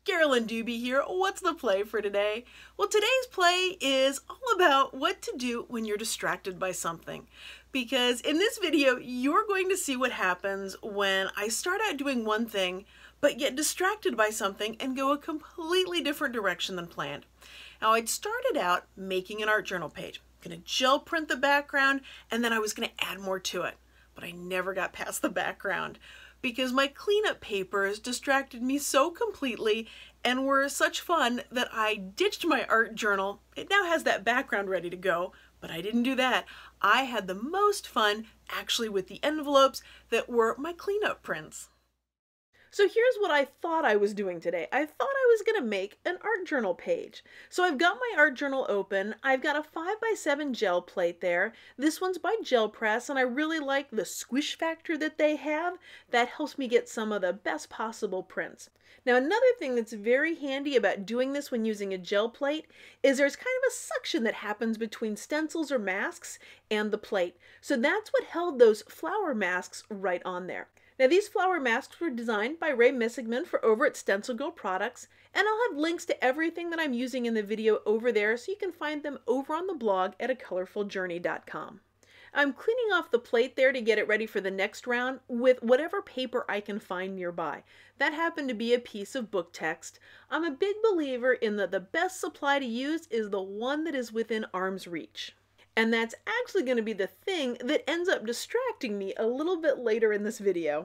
Carolyn Doobie here. What's the play for today? Well, today's play is all about what to do when you're distracted by something. Because in this video, you're going to see what happens when I start out doing one thing, but get distracted by something and go a completely different direction than planned. Now, I'd started out making an art journal page. I'm going to gel print the background, and then I was going to add more to it. But I never got past the background, because my cleanup papers distracted me so completely and were such fun that I ditched my art journal. It now has that background ready to go, but I didn't do that. I had the most fun actually with the envelopes that were my cleanup prints. So here's what I thought I was doing today. I thought I was going to make an art journal page. So I've got my art journal open. I've got a 5x7 gel plate there. This one's by Gel Press, and I really like the squish factor that they have. That helps me get some of the best possible prints. Now, another thing that's very handy about doing this when using a gel plate is there's kind of a suction that happens between stencils or masks and the plate. So that's what held those flower masks right on there. Now, these flower masks were designed by Ray Missigman for over at StencilGirl Products, and I'll have links to everything that I'm using in the video over there so you can find them over on the blog at acolorfuljourney.com. I'm cleaning off the plate there to get it ready for the next round with whatever paper I can find nearby. That happened to be a piece of book text. I'm a big believer in that the best supply to use is the one that is within arm's reach. And that's actually going to be the thing that ends up distracting me a little bit later in this video.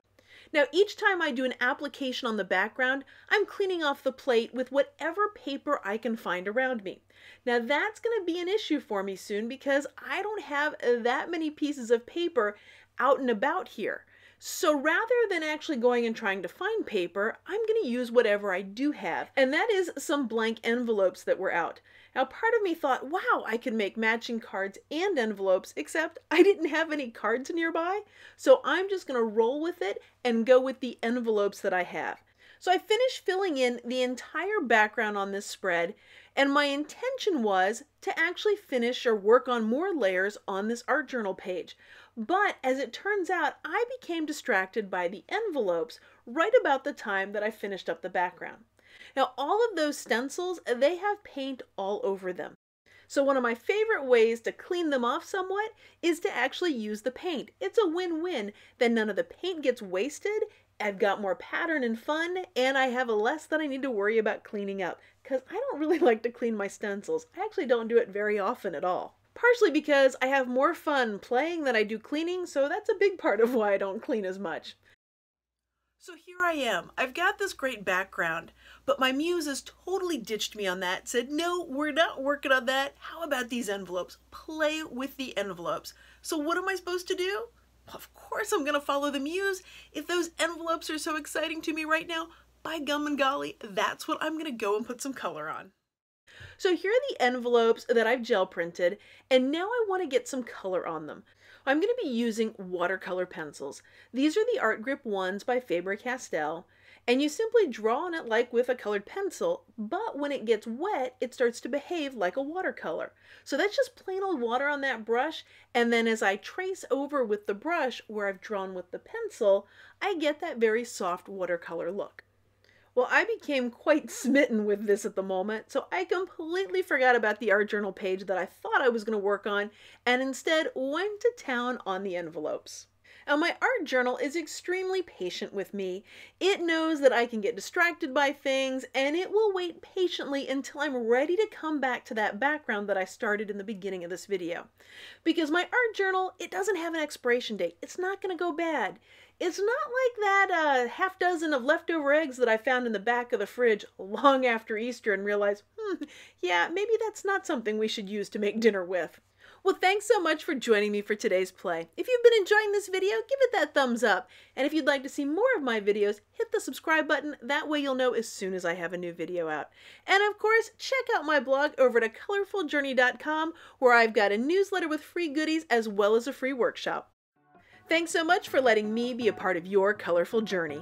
Now, each time I do an application on the background, I'm cleaning off the plate with whatever paper I can find around me. Now, that's going to be an issue for me soon because I don't have that many pieces of paper out and about here. So rather than actually going and trying to find paper, I'm going to use whatever I do have, and that is some blank envelopes that were out. Now, part of me thought, wow, I could make matching cards and envelopes, except I didn't have any cards nearby, so I'm just going to roll with it and go with the envelopes that I have. So I finished filling in the entire background on this spread, and my intention was to actually finish or work on more layers on this art journal page. But as it turns out, I became distracted by the envelopes right about the time that I finished up the background. Now, all of those stencils, they have paint all over them. So one of my favorite ways to clean them off somewhat is to actually use the paint. It's a win-win. Then none of the paint gets wasted, I've got more pattern and fun, and I have less that I need to worry about cleaning up, because I don't really like to clean my stencils. I actually don't do it very often at all. Partially because I have more fun playing than I do cleaning, so that's a big part of why I don't clean as much. So here I am. I've got this great background, but my muse has totally ditched me on that, said, no, we're not working on that. How about these envelopes? Play with the envelopes. So what am I supposed to do? Well, of course I'm going to follow the muse. If those envelopes are so exciting to me right now, by gum and golly, that's what I'm going to go and put some color on. So here are the envelopes that I've gel printed, and now I want to get some color on them. I'm going to be using watercolor pencils. These are the Art Grip ones by Faber-Castell, and you simply draw on it like with a colored pencil, but when it gets wet, it starts to behave like a watercolor. So that's just plain old water on that brush, and then as I trace over with the brush where I've drawn with the pencil, I get that very soft watercolor look. Well, I became quite smitten with this at the moment, so I completely forgot about the art journal page that I thought I was going to work on, and instead went to town on the envelopes. Now, my art journal is extremely patient with me. It knows that I can get distracted by things, and it will wait patiently until I'm ready to come back to that background that I started in the beginning of this video. Because my art journal, it doesn't have an expiration date. It's not going to go bad. It's not like that half dozen of leftover eggs that I found in the back of the fridge long after Easter and realized, yeah, maybe that's not something we should use to make dinner with. Well, thanks so much for joining me for today's play. If you've been enjoying this video, give it that thumbs up. And if you'd like to see more of my videos, hit the subscribe button. That way you'll know as soon as I have a new video out. And of course, check out my blog over at acolorfuljourney.com, where I've got a newsletter with free goodies as well as a free workshop. Thanks so much for letting me be a part of your colorful journey.